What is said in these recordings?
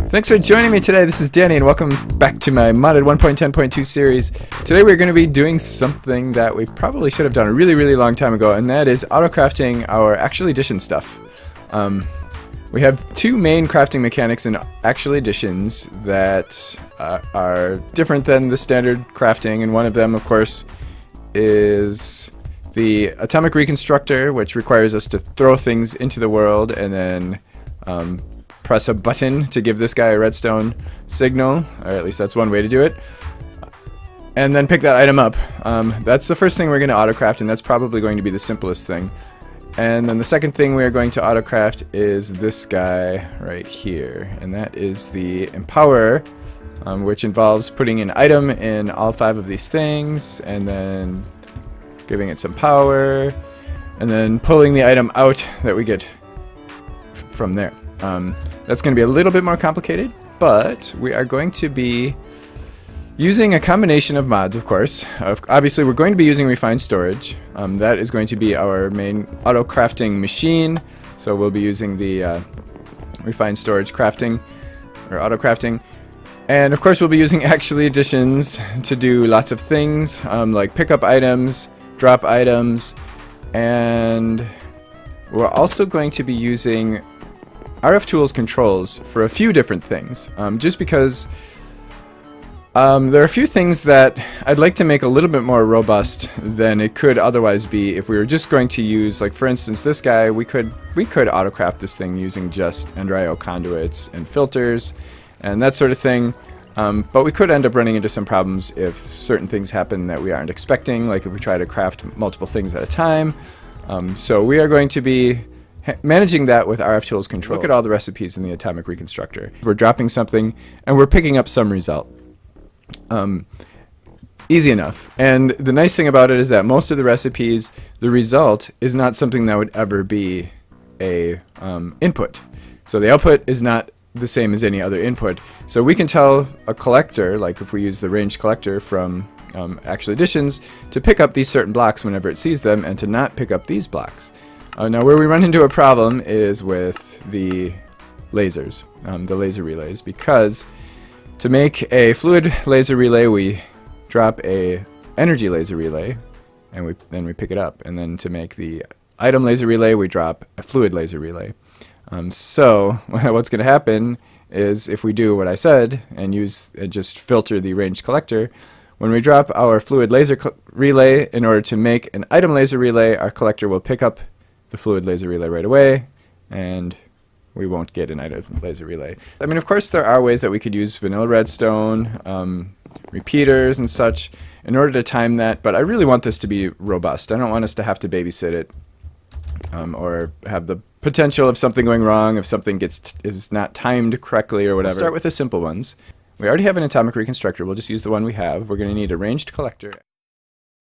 Thanks for joining me today. This is Danny and welcome back to my modded 1.10.2 series. Today we're going to be doing something that we probably should have done a really long time ago, and that is auto-crafting our Actually Additions stuff. We have two main crafting mechanics in Actually Additions that are different than the standard crafting, and one of them, of course, is the Atomic Reconstructor, which requires us to throw things into the world and then press a button to give this guy a redstone signal, or at least that's one way to do it, and then pick that item up. That's the first thing we're going to autocraft, and that's probably going to be the simplest thing. And then the second thing we are going to autocraft is this guy right here, and that is the Empower, which involves putting an item in all 5 of these things, and then giving it some power, and then pulling the item out that we get from there. That's going to be a little bit more complicated, but we are going to be using a combination of mods, of course. Obviously, we're going to be using refined storage. That is going to be our main auto-crafting machine, so we'll be using the refined storage crafting, or auto-crafting. And of course, we'll be using Actually Additions to do lots of things, like pick up items, drop items, and we're also going to be using RF Tools controls for a few different things, just because there are a few things that I'd like to make a little bit more robust than it could otherwise be if we were just going to use, like for instance, this guy. We could autocraft this thing using just EndRIO conduits and filters and that sort of thing, but we could end up running into some problems if certain things happen that we aren't expecting, like if we try to craft multiple things at a time. So we are going to be managing that with RF Tools control. Look at all the recipes in the Atomic Reconstructor. We're dropping something and we're picking up some result. Easy enough. And the nice thing about it is that most of the recipes, the result is not something that would ever be a input. So the output is not the same as any other input. So we can tell a collector, like if we use the range collector from Actually Additions, to pick up these certain blocks whenever it sees them and to not pick up these blocks. Now where we run into a problem is with the lasers, the laser relays, because to make a fluid laser relay we drop a energy laser relay and then we pick it up, and then to make the item laser relay we drop a fluid laser relay. So what's going to happen is if we do what I said and just filter the range collector, when we drop our fluid laser relay in order to make an item laser relay, our collector will pick up the fluid laser relay right away, and we won't get an item laser relay. I mean, of course, there are ways that we could use vanilla redstone, repeaters and such in order to time that, but I really want this to be robust. I don't want us to have to babysit it, or have the potential of something going wrong if something is not timed correctly or whatever. We'll start with the simple ones. We already have an Atomic Reconstructor. We'll just use the one we have. We're going to need a ranged collector,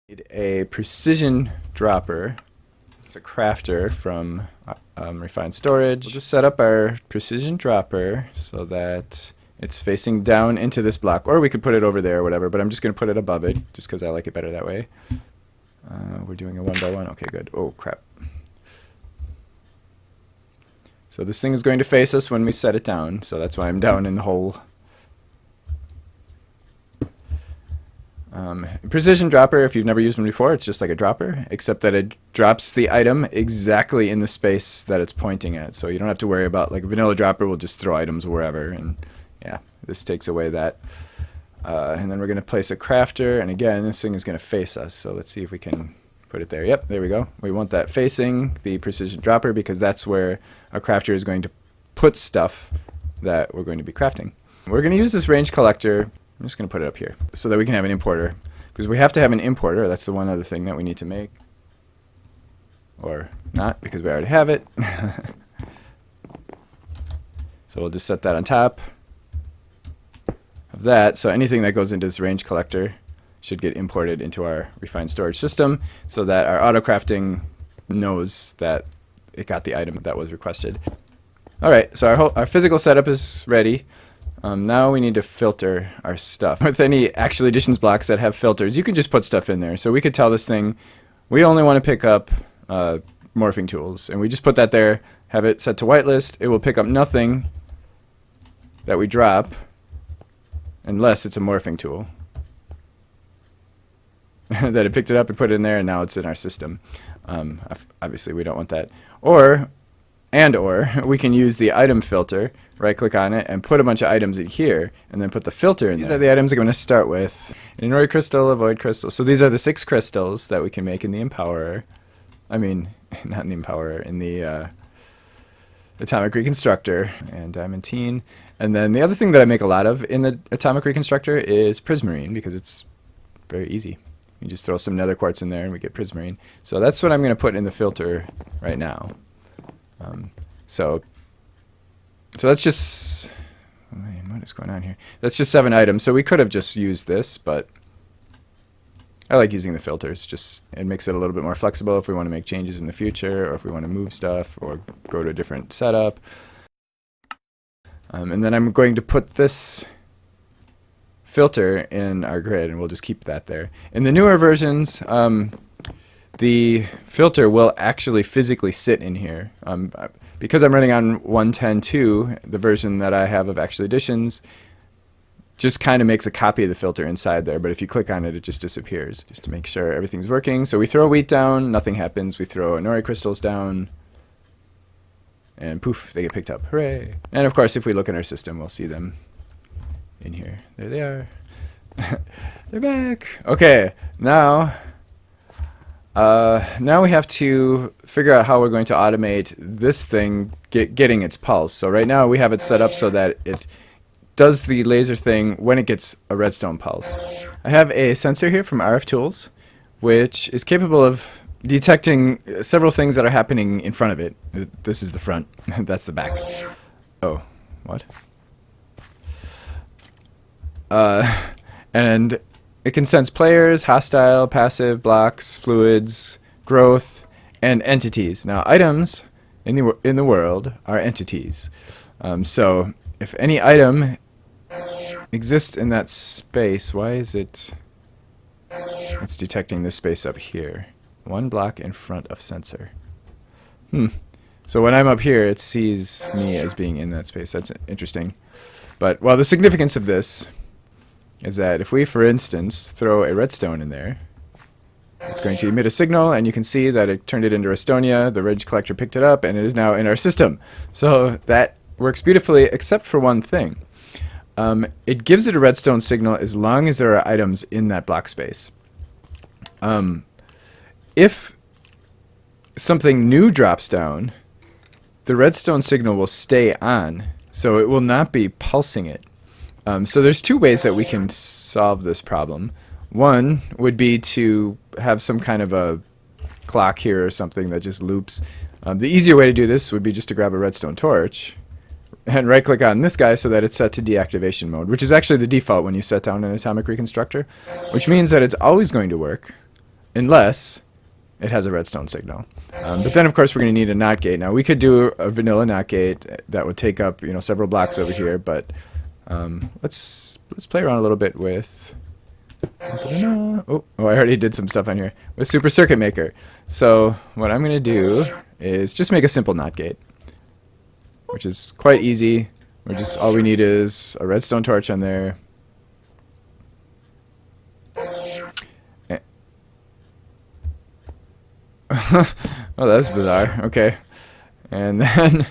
need a precision dropper. It's a crafter from refined storage. We'll just set up our precision dropper so that it's facing down into this block, or we could put it over there or whatever, but I'm just going to put it above it just because I like it better that way. We're doing a 1x1. Okay, good. Oh, crap. So this thing is going to face us when we set it down, so that's why I'm down in the hole. Precision dropper, if you've never used one before, it's just like a dropper, except that it drops the item exactly in the space that it's pointing at. So you don't have to worry about, like a vanilla dropper will just throw items wherever, and yeah, this takes away that. And then we're going to place a crafter, and again, this thing is going to face us. So let's see if we can put it there. Yep, there we go. We want that facing the precision dropper because that's where a crafter is going to put stuff that we're going to be crafting. We're going to use this range collector. I'm just going to put it up here so that we can have an importer, because we have to have an importer. That's the one other thing that we need to make, or not, because we already have it. So we'll just set that on top of that. So anything that goes into this range collector should get imported into our refined storage system so that our auto crafting knows that it got the item that was requested. All right, so our physical setup is ready. Now we need to filter our stuff. With any Actually Additions blocks that have filters, you can just put stuff in there. So we could tell this thing, we only want to pick up morphing tools, and we just put that there, have it set to whitelist. It will pick up nothing that we drop, unless it's a morphing tool. That it picked it up and put it in there, and now it's in our system. Obviously, we don't want that. Or we can use the item filter, right-click on it, and put a bunch of items in here, and then put the filter in there. These are the items I'm going to start with. An Inori crystal, a void crystal. So these are the 6 crystals that we can make in the Empowerer. I mean, not in the Empowerer, in the Atomic Reconstructor and Diamantine. And then the other thing that I make a lot of in the Atomic Reconstructor is Prismarine, because it's very easy. You just throw some nether quartz in there and we get Prismarine. So that's what I'm going to put in the filter right now. So that's just, what is going on here? That's just 7 items. So we could have just used this, but I like using the filters. Just it makes it a little bit more flexible if we want to make changes in the future, or if we want to move stuff, or go to a different setup. And then I'm going to put this filter in our grid, and we'll just keep that there. In the newer versions, the filter will actually physically sit in here. Because I'm running on 1.10.2, the version that I have of Actually Additions just kind of makes a copy of the filter inside there, but if you click on it, it just disappears, just to make sure everything's working. So we throw wheat down, nothing happens. We throw Inori crystals down, and poof, they get picked up. Hooray! And of course, if we look in our system, we'll see them in here. There they are. They're back. Okay, now we have to figure out how we're going to automate this thing getting its pulse. So right now we have it set up so that it does the laser thing when it gets a redstone pulse. I have a sensor here from RF Tools, which is capable of detecting several things that are happening in front of it. This is the front. That's the back. Oh, what? And it can sense players, hostile, passive, blocks, fluids, growth, and entities. Now, items in the world are entities. So if any item exists in that space, why is it? It's detecting this space up here. 1 block in front of sensor. So when I'm up here, it sees me as being in that space. That's interesting. But well, the significance of this is that if we, for instance, throw a redstone in there, it's going to emit a signal, and you can see that it turned it into Estonia. The Ridge Collector picked it up, and it is now in our system. So that works beautifully, except for one thing. It gives it a redstone signal as long as there are items in that block space. If something new drops down, the redstone signal will stay on, so it will not be pulsing it. So there's 2 ways that we can solve this problem. One would be to have some kind of a clock here or something that just loops. The easier way to do this would be just to grab a redstone torch and right-click on this guy so that it's set to deactivation mode, which is actually the default when you set down an Atomic Reconstructor, which means that it's always going to work unless it has a redstone signal. But then, of course, we're going to need a NOT gate. Now, we could do a vanilla NOT gate that would take up, several blocks over here, but let's play around a little bit with. Oh, I already did some stuff on here with Super Circuit Maker. So what I'm going to do is just make a simple NOT gate, which is quite easy. All we need is a redstone torch on there. Oh, that's bizarre. Okay. And then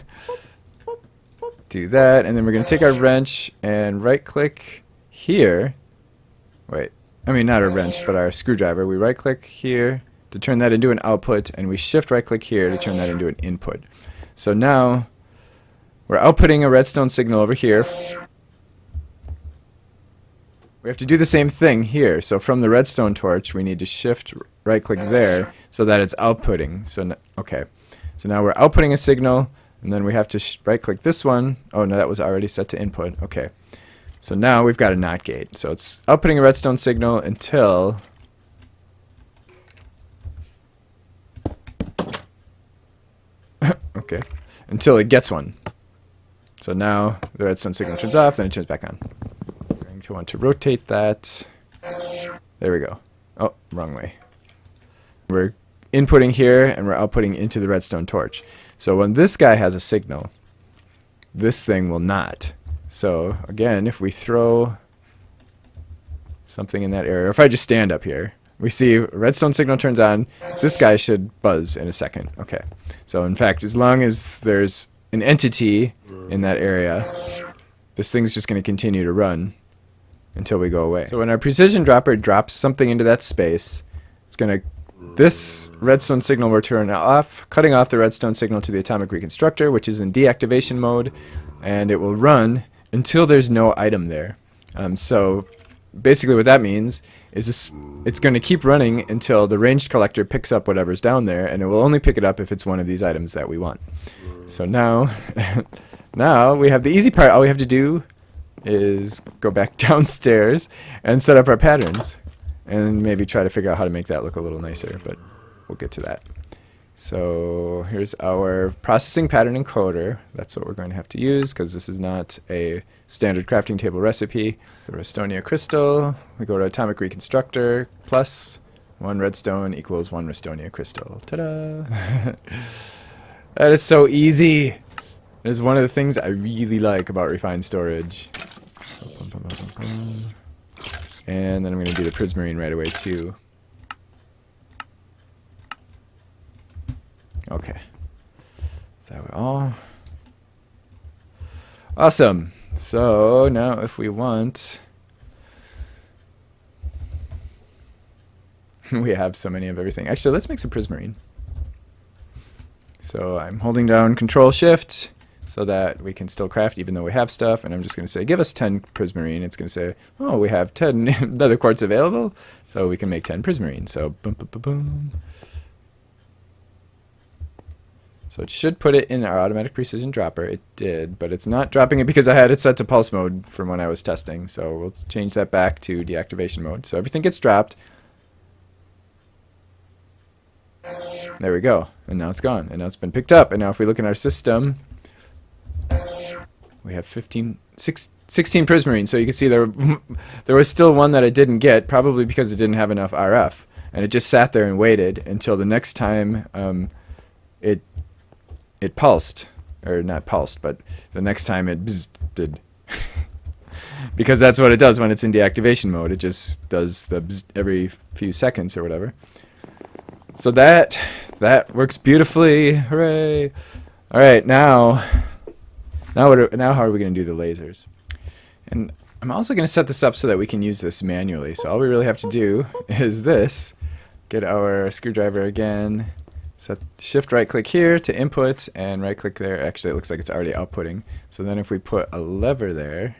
do that, and then we're going to take our wrench and right-click here. Wait, I mean not our wrench, but our screwdriver. We right-click here to turn that into an output, and we shift right-click here to turn that into an input. So now we're outputting a redstone signal over here. We have to do the same thing here. So from the redstone torch, we need to shift right-click there so that it's outputting. So okay, so now we're outputting a signal, and then we have to right-click this one. Oh no, that was already set to input. Okay, so now we've got a NOT gate. So it's outputting a redstone signal until okay, until it gets one. So now the redstone signal turns off, then it turns back on. To want to rotate that. There we go. Oh, wrong way. We're inputting here and we're outputting into the redstone torch. So when this guy has a signal, this thing will not. So again, if we throw something in that area, or if I just stand up here, we see redstone signal turns on. This guy should buzz in a second. Okay. So in fact, as long as there's an entity in that area, this thing's just going to continue to run until we go away. So when our precision dropper drops something into that space, it's going to, this redstone signal will turn off, cutting off the redstone signal to the atomic reconstructor, which is in deactivation mode, and it will run until there's no item there. So basically what that means is it's going to keep running until the ranged collector picks up whatever's down there, and it will only pick it up if it's one of these items that we want. So now, now we have the easy part. All we have to do is go back downstairs and set up our patterns, and maybe try to figure out how to make that look a little nicer, but we'll get to that. So here's our processing pattern encoder. That's what we're going to have to use, because this is not a standard crafting table recipe. The Restonia crystal, we go to atomic reconstructor, plus 1 redstone equals 1 Restonia crystal. Ta-da! That is so easy. It is one of the things I really like about refined storage. And then I'm going to do the prismarine right away too. Okay. Is that all? Awesome. So now if we want, we have so many of everything. Actually, let's make some prismarine. So I'm holding down Control Shift so that we can still craft even though we have stuff, and I'm just going to say give us 10 prismarine. It's going to say, oh, we have 10 nether quartz available, so we can make 10 prismarine. So boom, boom, boom, boom. So it should put it in our automatic precision dropper. It did, but it's not dropping it because I had it set to pulse mode from when I was testing. So we'll change that back to deactivation mode. So everything gets dropped. There we go. And now it's gone. And now it's been picked up. And now if we look in our system, we have 16 prismarine. So you can see there was still one that I didn't get, probably because it didn't have enough RF. And it just sat there and waited until the next time it pulsed, or not pulsed, but the next time it bzzz did. Because that's what it does when it's in deactivation mode. It just does the bzzz every few seconds or whatever. So that works beautifully. Hooray! All right, now how are we going to do the lasers? And I'm also going to set this up so that we can use this manually. So all we really have to do is this: get our screwdriver again. Set shift right click here to input and right click there. Actually, it looks like it's already outputting. So then if we put a lever there,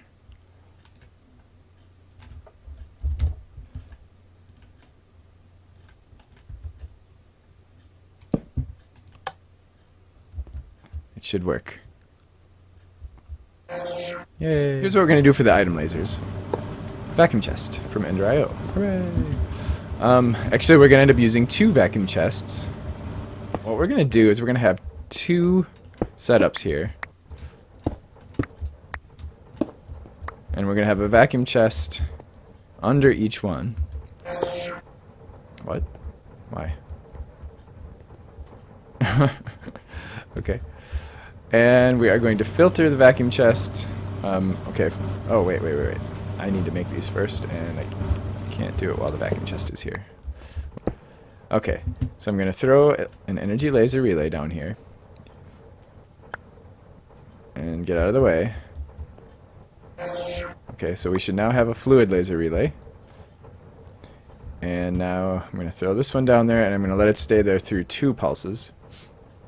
it should work. Yay. Here's what we're going to do for the item lasers. Vacuum chest from Ender.io. Hooray! Actually, we're going to end up using 2 vacuum chests. What we're going to do is we're going to have 2 setups here. And we're going to have a vacuum chest under each one. What? Why? Okay. And we are going to filter the vacuum chest. Okay. Oh, wait. I need to make these first, and I can't do it while the vacuum chest is here. Okay, so I'm going to throw an energy laser relay down here and get out of the way. Okay, so we should now have a fluid laser relay. And now I'm going to throw this one down there, and I'm going to let it stay there through 2 pulses.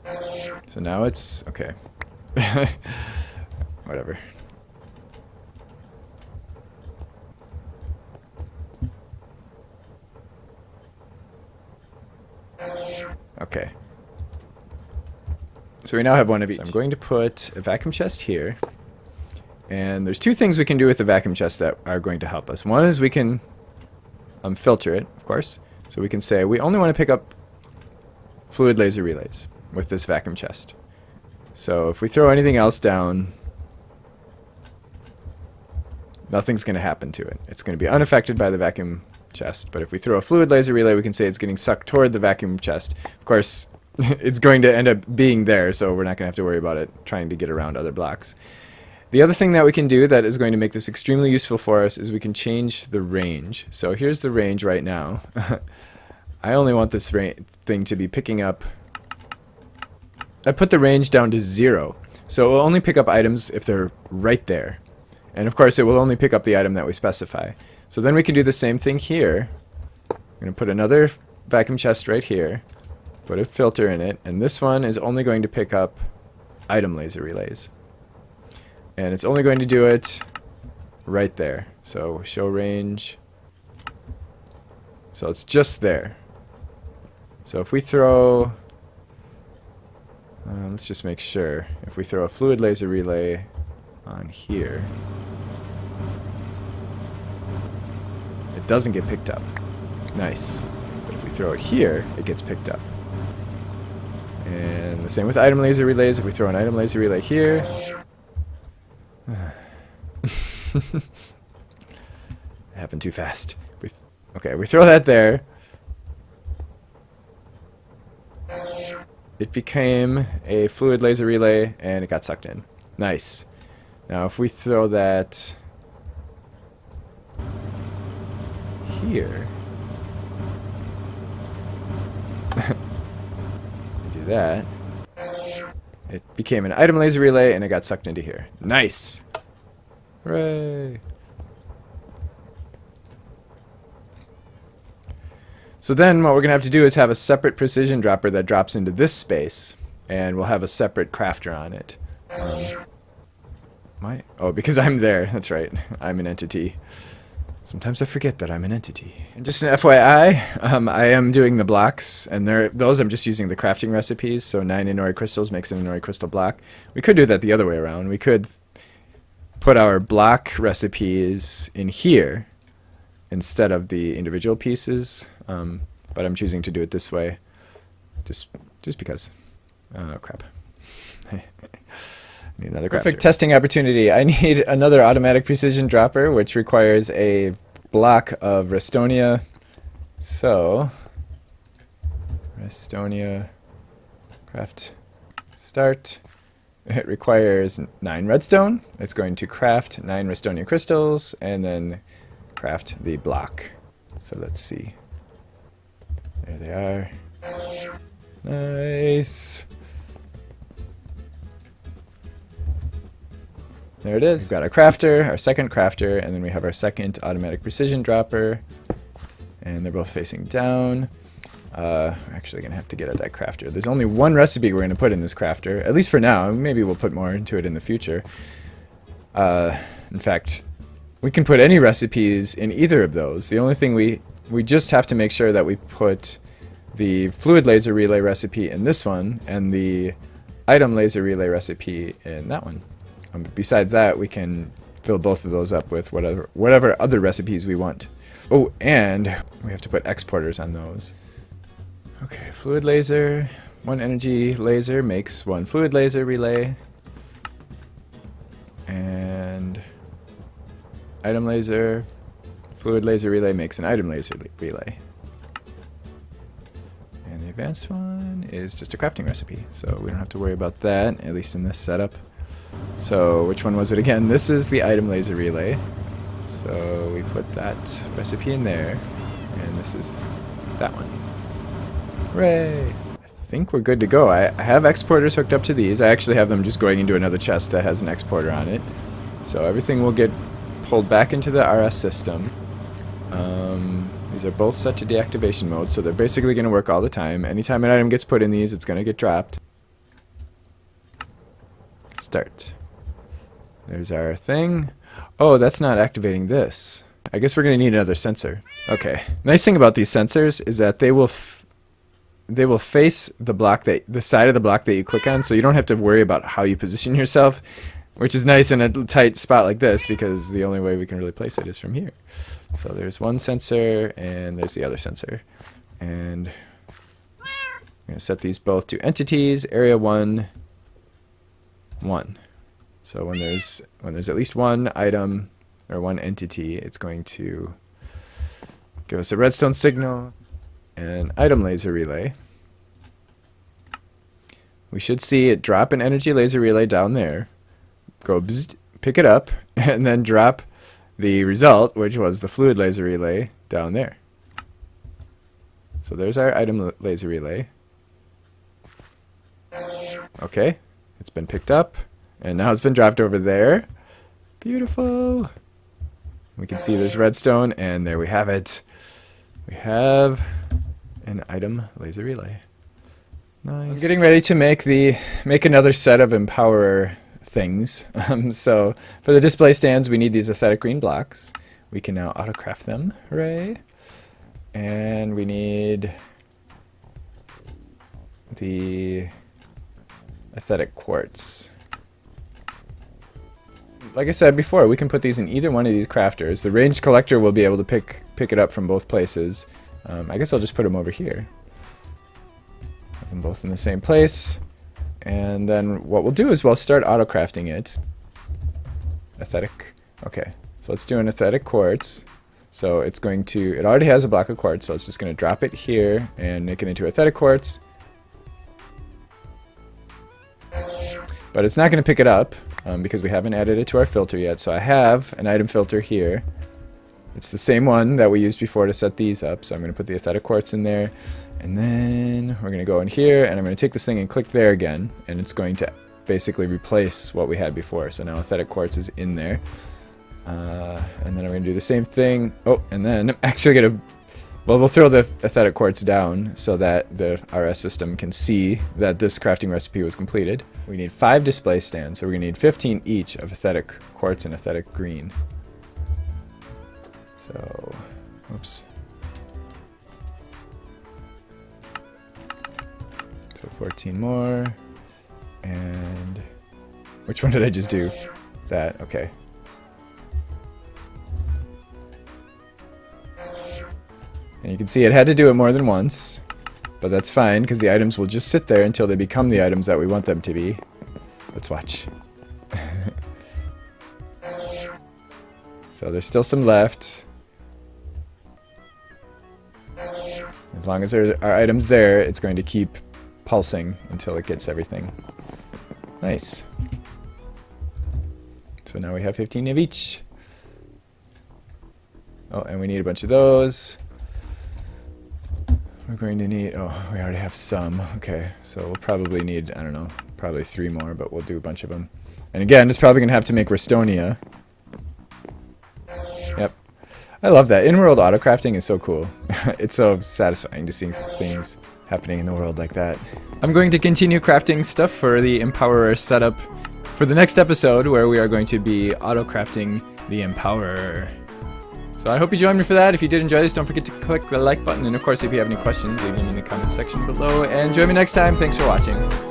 So now it's okay. Whatever. Okay. So we now have one of each. So I'm going to put a vacuum chest here. And there's 2 things we can do with the vacuum chest that are going to help us. One is we can filter it, of course. So we can say we only want to pick up fluid laser relays with this vacuum chest. So if we throw anything else down, nothing's going to happen to it. It's going to be unaffected by the vacuum chest. But if we throw a fluid laser relay, we can say it's getting sucked toward the vacuum chest. Of course, it's going to end up being there, so we're not going to have to worry about it trying to get around other blocks. The other thing that we can do that is going to make this extremely useful for us is we can change the range. So here's the range right now. I only want this thing to be picking up. I put the range down to 0. So it will only pick up items if they're right there. And of course it will only pick up the item that we specify. So then we can do the same thing here. I'm going to put another vacuum chest right here. Put a filter in it. And this one is only going to pick up item laser relays. And it's only going to do it right there. So show range. So it's just there. So if we throw, let's just make sure. If we throw a fluid laser relay on here, it doesn't get picked up. Nice. But if we throw it here, it gets picked up. And the same with item laser relays. If we throw an item laser relay here, it happened too fast. Okay, we throw that there. It became a fluid laser relay and it got sucked in. Nice. Now if we throw that here, do that, it became an item laser relay and it got sucked into here. Nice. Hooray. So then what we're going to have to do is have a separate precision dropper that drops into this space, and we'll have a separate crafter on it. Oh, because I'm there. That's right. I'm an entity. Sometimes I forget that I'm an entity. And just an FYI, I am doing the blocks, and those I'm just using the crafting recipes. So 9 Inori crystals makes an Inori crystal block. We could do that the other way around. We could put our block recipes in here instead of the individual pieces. But I'm choosing to do it this way, just because. Oh crap! I need another perfect testing opportunity. I need another automatic precision dropper, which requires a block of Restonia. So, Restonia, craft, start. It requires 9 redstone. It's going to craft 9 Restonia crystals and then craft the block. So let's see. There they are. Nice. There it is. We've got our crafter, our second crafter, and then we have our second automatic precision dropper. And they're both facing down. We're actually going to have to get at that crafter. There's only one recipe we're going to put in this crafter, at least for now. Maybe we'll put more into it in the future. In fact, we can put any recipes in either of those. The only thing we just have to make sure that we put the fluid laser relay recipe in this one and the item laser relay recipe in that one. Besides that, we can fill both of those up with whatever other recipes we want. Oh, and we have to put exporters on those. Okay, fluid laser. 1 energy laser makes 1 fluid laser relay. And item laser. Fluid laser relay makes an item laser relay. And the advanced one is just a crafting recipe, so we don't have to worry about that, at least in this setup. So which one was it again? This is the item laser relay. So we put that recipe in there, and this is that one. Hooray! I think we're good to go. I have exporters hooked up to these. I actually have them just going into another chest that has an exporter on it. So everything will get pulled back into the RS system. These are both set to deactivation mode, so they're basically going to work all the time. Anytime an item gets put in these, it's going to get dropped. Start. There's our thing. Oh, that's not activating this. I guess we're going to need another sensor. Okay. Nice thing about these sensors is that they will face the side of the block that you click on, so you don't have to worry about how you position yourself, which is nice in a tight spot like this because the only way we can really place it is from here. So there's one sensor and there's the other sensor. And I'm going to set these both to entities, area 1, 1. So when there's at least one item or one entity, it's going to give us a redstone signal and an item laser relay. We should see it drop an energy laser relay down there, go bzzzt, pick it up, and then drop the result, which was the fluid laser relay, down there. So there's our item laser relay. Okay, it's been picked up, and now it's been dropped over there. Beautiful. We can see there's redstone, and there we have it. We have an item laser relay. Nice. I'm getting ready to make another set of Empowerer things. So for the display stands, we need these aesthetic green blocks. We can now autocraft them. Hooray! And we need the aesthetic quartz. Like I said before, we can put these in either one of these crafters. The ranged collector will be able to pick it up from both places. I guess I'll just put them over here. Have them both in the same place. And then what we'll do is we'll start auto-crafting it. Aesthetic. Okay, so let's do an aesthetic quartz. So it's going to, it already has a block of quartz, so it's just going to drop it here and make it into aesthetic quartz. But it's not going to pick it up because we haven't added it to our filter yet. So I have an item filter here. It's the same one that we used before to set these up. So I'm going to put the aesthetic quartz in there. And then we're going to go in here, and I'm going to take this thing and click there again. And it's going to basically replace what we had before. So now aesthetic quartz is in there. And then I'm going to do the same thing. Oh, and then I'm actually going to, well, we'll throw the aesthetic quartz down so that the RS system can see that this crafting recipe was completed. We need 5 display stands, so we're going to need 15 each of aesthetic quartz and aesthetic green. So, oops. So 14 more. And which one did I just do? That, okay. And you can see it had to do it more than once, but that's fine because the items will just sit there until they become the items that we want them to be. Let's watch. So there's still some left. As long as there are items there, it's going to keep pulsing until it gets everything. Nice. So now we have 15 of each. Oh, and we need a bunch of those. We're going to need, oh, we already have some. Okay, so we'll probably need, I don't know, probably 3 more, but we'll do a bunch of them. And again, it's probably going to have to make Restonia. Yep. I love that. In-world autocrafting is so cool. It's so satisfying to see things happening in the world like that. I'm going to continue crafting stuff for the Empowerer setup for the next episode, where we are going to be auto-crafting the Empowerer. So I hope you join me for that. If you did enjoy this, don't forget to click the like button. And of course, if you have any questions, leave them in the comment section below. And join me next time. Thanks for watching.